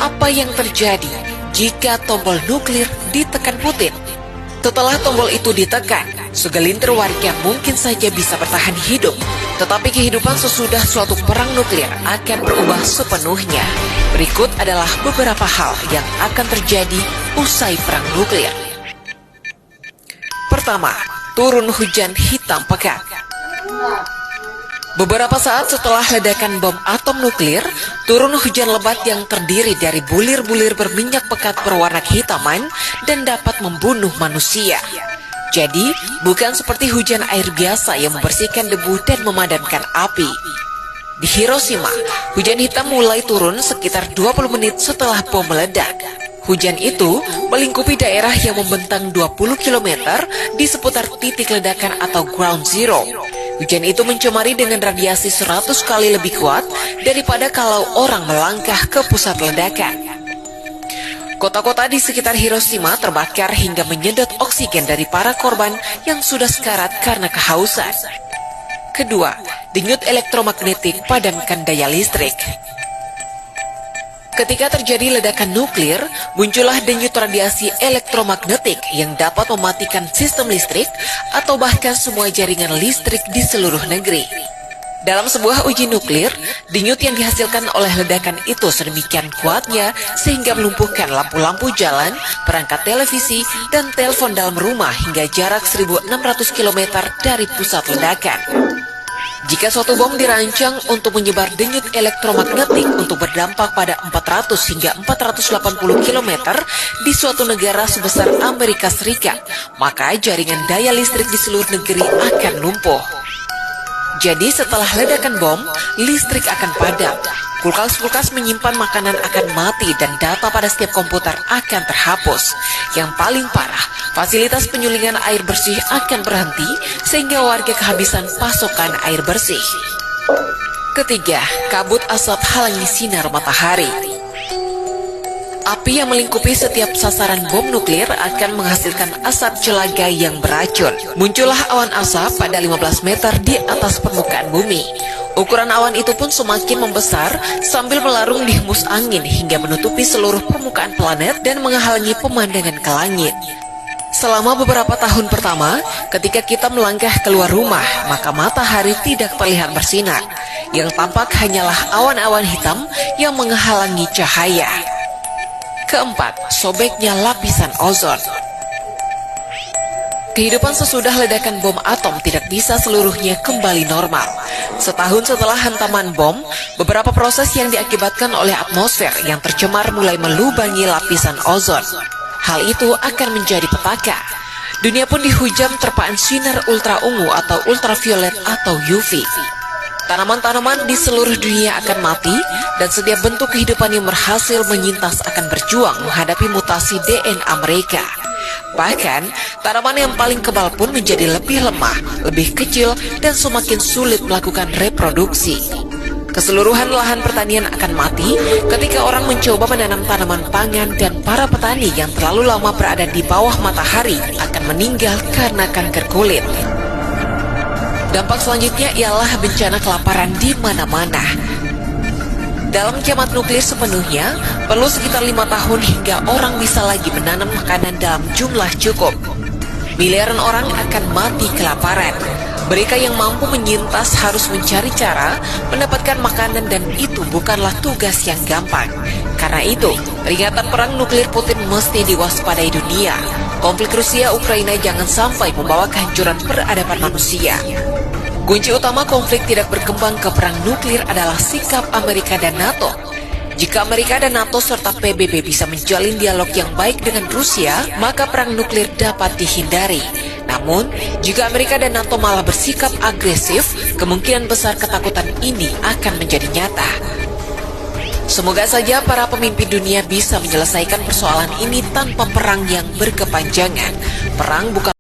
apa yang terjadi jika tombol nuklir ditekan Putin? Setelah tombol itu ditekan, segelintir warga mungkin saja bisa bertahan hidup, tetapi kehidupan sesudah suatu perang nuklir akan berubah sepenuhnya. Berikut adalah beberapa hal yang akan terjadi usai perang nuklir. Pertama, turun hujan hitam pekat. Beberapa saat setelah ledakan bom atom nuklir, turun hujan lebat yang terdiri dari bulir-bulir berminyak pekat berwarna kehitaman dan dapat membunuh manusia. Jadi, bukan seperti hujan air biasa yang membersihkan debu dan memadamkan api. Di Hiroshima, hujan hitam mulai turun sekitar 20 menit setelah bom meledak. Hujan itu melingkupi daerah yang membentang 20 km di seputar titik ledakan atau ground zero. Hujan itu mencemari dengan radiasi 100 kali lebih kuat daripada kalau orang melangkah ke pusat ledakan. Kota-kota di sekitar Hiroshima terbakar hingga menyedot oksigen dari para korban yang sudah sekarat karena kehausan. Kedua, denyut elektromagnetik padamkan daya listrik. Ketika terjadi ledakan nuklir, muncullah denyut radiasi elektromagnetik yang dapat mematikan sistem listrik atau bahkan semua jaringan listrik di seluruh negeri. Dalam sebuah uji nuklir, denyut yang dihasilkan oleh ledakan itu sedemikian kuatnya sehingga melumpuhkan lampu-lampu jalan, perangkat televisi, dan telepon dalam rumah hingga jarak 1.600 km dari pusat ledakan. Jika suatu bom dirancang untuk menyebar denyut elektromagnetik untuk berdampak pada 400 hingga 480 km di suatu negara sebesar Amerika Serikat, maka jaringan daya listrik di seluruh negeri akan lumpuh. Jadi setelah ledakan bom, listrik akan padam. Kulkas-kulkas menyimpan makanan akan mati dan data pada setiap komputer akan terhapus. Yang paling parah, fasilitas penyulingan air bersih akan berhenti sehingga warga kehabisan pasokan air bersih. Ketiga, kabut asap halangi sinar matahari. Api yang melingkupi setiap sasaran bom nuklir akan menghasilkan asap celaga yang beracun. Muncullah awan asap pada 15 meter di atas permukaan bumi. Ukuran awan itu pun semakin membesar sambil melarung di hembus angin hingga menutupi seluruh permukaan planet dan menghalangi pemandangan ke langit. Selama beberapa tahun pertama, ketika kita melangkah keluar rumah, maka matahari tidak terlihat bersinar. Yang tampak hanyalah awan-awan hitam yang menghalangi cahaya. Keempat, sobeknya lapisan ozon. Kehidupan sesudah ledakan bom atom tidak bisa seluruhnya kembali normal. Setahun setelah hantaman bom, beberapa proses yang diakibatkan oleh atmosfer yang tercemar mulai melubangi lapisan ozon. Hal itu akan menjadi petaka. Dunia pun dihujam terpaan sinar ultra ungu atau ultraviolet atau UV. Tanaman-tanaman di seluruh dunia akan mati dan setiap bentuk kehidupan yang berhasil menyintas akan berjuang menghadapi mutasi DNA mereka. Bahkan, tanaman yang paling kebal pun menjadi lebih lemah, lebih kecil, dan semakin sulit melakukan reproduksi. Keseluruhan lahan pertanian akan mati ketika orang mencoba menanam tanaman pangan dan para petani yang terlalu lama berada di bawah matahari akan meninggal karena kanker kulit. Dampak selanjutnya ialah bencana kelaparan di mana-mana. Dalam kiamat nuklir sepenuhnya, perlu sekitar 5 tahun hingga orang bisa lagi menanam makanan dalam jumlah cukup. Miliaran orang akan mati kelaparan. Mereka yang mampu menyintas harus mencari cara mendapatkan makanan dan itu bukanlah tugas yang gampang. Karena itu, peringatan perang nuklir Putin mesti diwaspadai dunia. Konflik Rusia-Ukraina jangan sampai membawa kehancuran peradaban manusia. Kunci utama konflik tidak berkembang ke perang nuklir adalah sikap Amerika dan NATO. Jika Amerika dan NATO serta PBB bisa menjalin dialog yang baik dengan Rusia, maka perang nuklir dapat dihindari. Namun, jika Amerika dan NATO malah bersikap agresif, kemungkinan besar ketakutan ini akan menjadi nyata. Semoga saja para pemimpin dunia bisa menyelesaikan persoalan ini tanpa perang yang berkepanjangan. Perang bukan